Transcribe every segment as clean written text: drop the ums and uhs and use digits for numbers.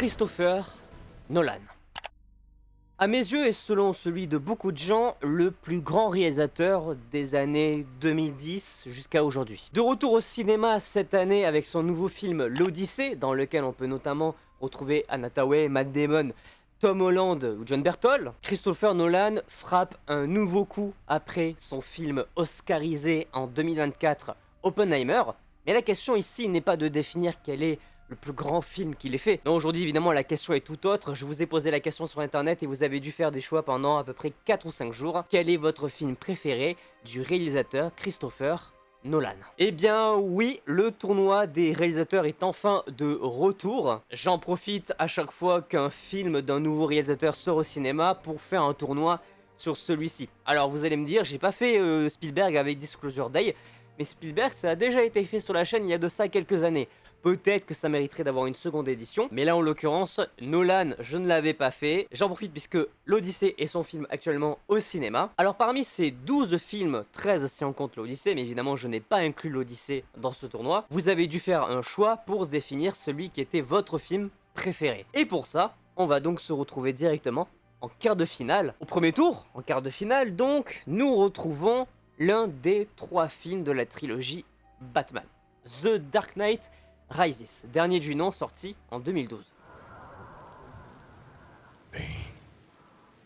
Christopher Nolan. À mes yeux et selon celui de beaucoup de gens, le plus grand réalisateur des années 2010 jusqu'à aujourd'hui. De retour au cinéma cette année avec son nouveau film L'Odyssée, dans lequel on peut notamment retrouver Anna Hathaway, Matt Damon, Tom Holland ou John Berthold, Christopher Nolan frappe un nouveau coup après son film oscarisé en 2024, Oppenheimer. Mais la question ici n'est pas de définir quel est le plus grand film qu'il ait fait. Non, aujourd'hui évidemment la question est tout autre. Je vous ai posé la question sur internet et vous avez dû faire des choix pendant à peu près 4 ou 5 jours. Quel est votre film préféré du réalisateur Christopher Nolan? Eh bien oui, le tournoi des réalisateurs est enfin de retour. J'en profite à chaque fois qu'un film d'un nouveau réalisateur sort au cinéma pour faire un tournoi sur celui-ci. Alors vous allez me dire, j'ai pas fait Spielberg avec Disclosure Day, mais Spielberg ça a déjà été fait sur la chaîne il y a de ça quelques années. Peut-être que ça mériterait d'avoir une seconde édition, mais là en l'occurrence, Nolan, je ne l'avais pas fait. J'en profite puisque L'Odyssée est son film actuellement au cinéma. Alors parmi ces 12 films, 13 si on compte L'Odyssée, mais évidemment je n'ai pas inclus L'Odyssée dans ce tournoi, vous avez dû faire un choix pour se définir celui qui était votre film préféré. Et pour ça, on va donc se retrouver directement en quart de finale. Au premier tour, en quart de finale donc, nous retrouvons l'un des 3 films de la trilogie Batman, The Dark Knight Rises, dernier du nom, sorti en 2012.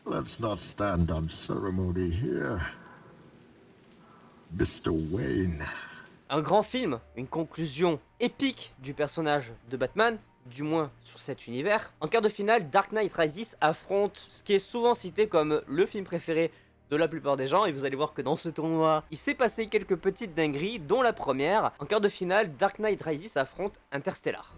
Let's not stand on ceremony here. Mr. Wayne. Un grand film, une conclusion épique du personnage de Batman, du moins sur cet univers. En quart de finale, Dark Knight Rises affronte ce qui est souvent cité comme le film préféré de la plupart des gens, et vous allez voir que dans ce tournoi, il s'est passé quelques petites dingueries, dont la première. En quart de finale, Dark Knight Rises affronte Interstellar.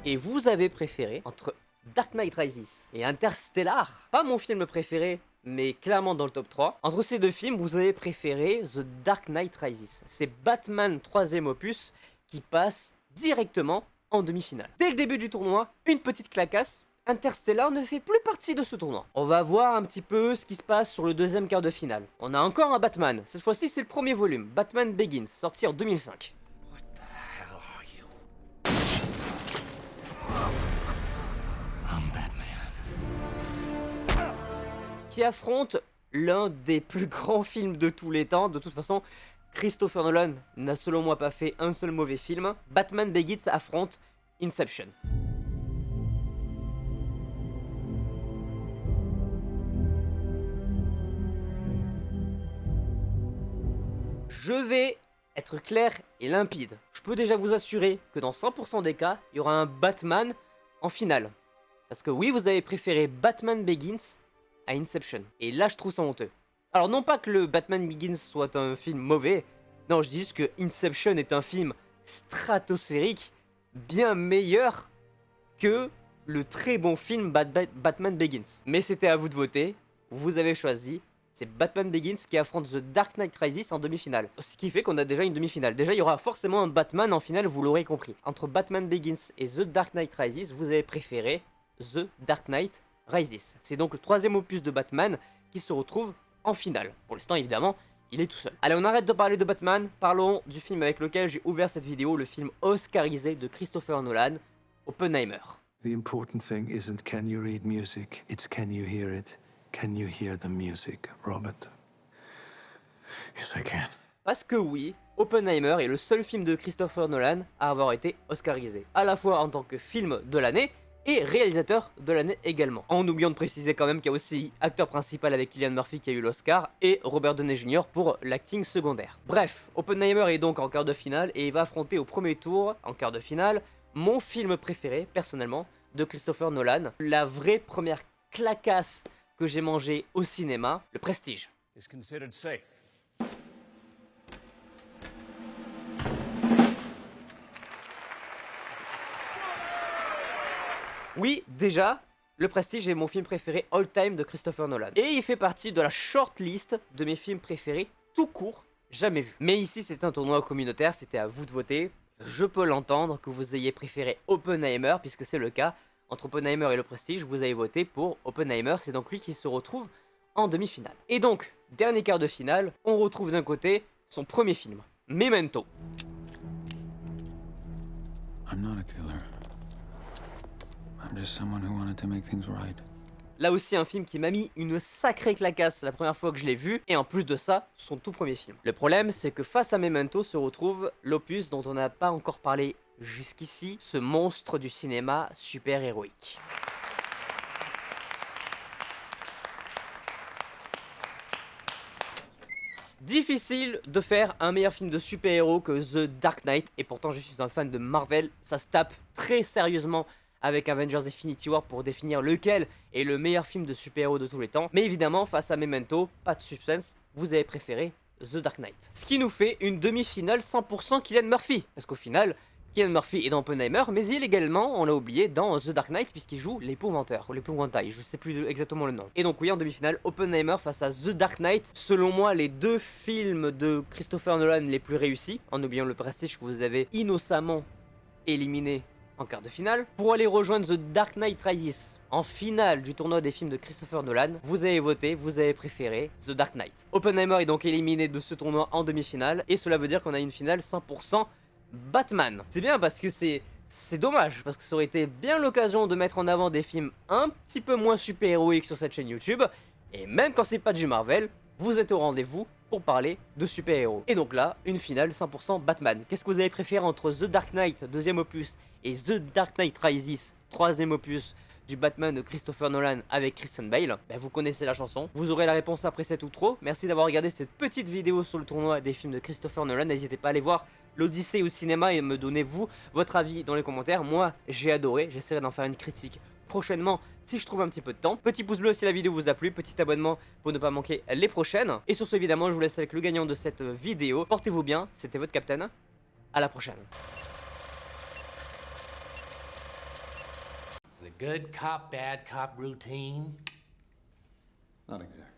Et vous avez préféré, entre Dark Knight Rises et Interstellar, pas mon film préféré, mais clairement dans le top 3. Entre ces deux films, vous avez préféré The Dark Knight Rises. C'est Batman 3e opus qui passe directement en demi-finale. Dès le début du tournoi, une petite clacasse, Interstellar ne fait plus partie de ce tournoi. On va voir un petit peu ce qui se passe sur le deuxième quart de finale. On a encore un Batman, cette fois-ci c'est le premier volume, Batman Begins, sorti en 2005. What the hell are you? I'm Batman. Qui affronte l'un des plus grands films de tous les temps. De toute façon, Christopher Nolan n'a selon moi pas fait un seul mauvais film. Batman Begins affronte Inception. Je vais être clair et limpide. Je peux déjà vous assurer que dans 100% des cas, il y aura un Batman en finale. Parce que oui, vous avez préféré Batman Begins à Inception. Et là, je trouve ça honteux. Alors non pas que le Batman Begins soit un film mauvais, non, je dis juste que Inception est un film stratosphérique, bien meilleur que le très bon film Batman Begins. Mais c'était à vous de voter, vous avez choisi, c'est Batman Begins qui affronte The Dark Knight Rises en demi-finale. Ce qui fait qu'on a déjà une demi-finale. Déjà, il y aura forcément un Batman en finale, vous l'aurez compris. Entre Batman Begins et The Dark Knight Rises, vous avez préféré The Dark Knight Rises. C'est donc le 3e opus de Batman qui se retrouve en finale. Pour l'instant, évidemment, il est tout seul. Allez, on arrête de parler de Batman, parlons du film avec lequel j'ai ouvert cette vidéo, le film oscarisé de Christopher Nolan, Oppenheimer. The important thing isn't can you read music, it's can you hear it. Can you hear the music, Robert? Yes, I can. Parce que oui, Oppenheimer est le seul film de Christopher Nolan à avoir été oscarisé, à la fois en tant que film de l'année et réalisateur de l'année également. En oubliant de préciser quand même qu'il y a aussi acteur principal avec Cillian Murphy qui a eu l'Oscar et Robert Downey Jr. pour l'acting secondaire. Bref, Oppenheimer est donc en quart de finale et il va affronter au premier tour, en quart de finale, mon film préféré, personnellement, de Christopher Nolan. La vraie première clacasse que j'ai mangée au cinéma, Le Prestige. Is considered safe. Oui, déjà, Le Prestige est mon film préféré all-time de Christopher Nolan. Et il fait partie de la shortlist de mes films préférés tout court, jamais vu. Mais ici, c'est un tournoi communautaire, c'était à vous de voter. Je peux l'entendre que vous ayez préféré Oppenheimer, puisque c'est le cas. Entre Oppenheimer et Le Prestige, vous avez voté pour Oppenheimer. C'est donc lui qui se retrouve en demi-finale. Et donc, dernier quart de finale, on retrouve d'un côté son premier film, Memento. I'm not a killer. I'm just someone who wanted to make things right. Là aussi un film qui m'a mis une sacrée clacasse la première fois que je l'ai vu, et en plus de ça, son tout premier film. Le problème, c'est que face à Memento se retrouve l'opus dont on n'a pas encore parlé jusqu'ici, ce monstre du cinéma super-héroïque. Difficile de faire un meilleur film de super-héros que The Dark Knight, et pourtant je suis un fan de Marvel, ça se tape très sérieusement avec Avengers Infinity War pour définir lequel est le meilleur film de super-héros de tous les temps. Mais évidemment, face à Memento, pas de suspense, vous avez préféré The Dark Knight. Ce qui nous fait une demi-finale 100% Cillian Murphy, parce qu'au final, Cillian Murphy est dans Oppenheimer, mais il est également, on l'a oublié, dans The Dark Knight, puisqu'il joue l'épouvanteur, ou l'épouvantail, je sais plus exactement le nom. Et donc oui, en demi-finale, Oppenheimer face à The Dark Knight, selon moi, les deux films de Christopher Nolan les plus réussis, en oubliant le Prestige que vous avez innocemment éliminé en quart de finale. Pour aller rejoindre The Dark Knight Rises en finale du tournoi des films de Christopher Nolan, vous avez voté, vous avez préféré The Dark Knight. Oppenheimer est donc éliminé de ce tournoi en demi-finale, et cela veut dire qu'on a une finale 100% Batman. C'est bien parce que c'est dommage, parce que ça aurait été bien l'occasion de mettre en avant des films un petit peu moins super-héroïques sur cette chaîne YouTube, et même quand c'est pas du Marvel, vous êtes au rendez-vous pour parler de super-héros. Et donc là, une finale 100% Batman. Qu'est-ce que vous avez préféré entre The Dark Knight, deuxième opus, et The Dark Knight Rises, troisième opus du Batman de Christopher Nolan avec Christian Bale? Ben, vous connaissez la chanson, vous aurez la réponse après cette outro. Merci d'avoir regardé cette petite vidéo sur le tournoi des films de Christopher Nolan. N'hésitez pas à aller voir l'Odyssée au cinéma et me donner vous votre avis dans les commentaires. Moi j'ai adoré, j'essaierai d'en faire une critique prochainement si je trouve un petit peu de temps. Petit pouce bleu si la vidéo vous a plu, petit abonnement pour ne pas manquer les prochaines. Et sur ce évidemment je vous laisse avec le gagnant de cette vidéo. Portez-vous bien, c'était votre Captain, à la prochaine. The good cop, bad cop routine? Not exactly.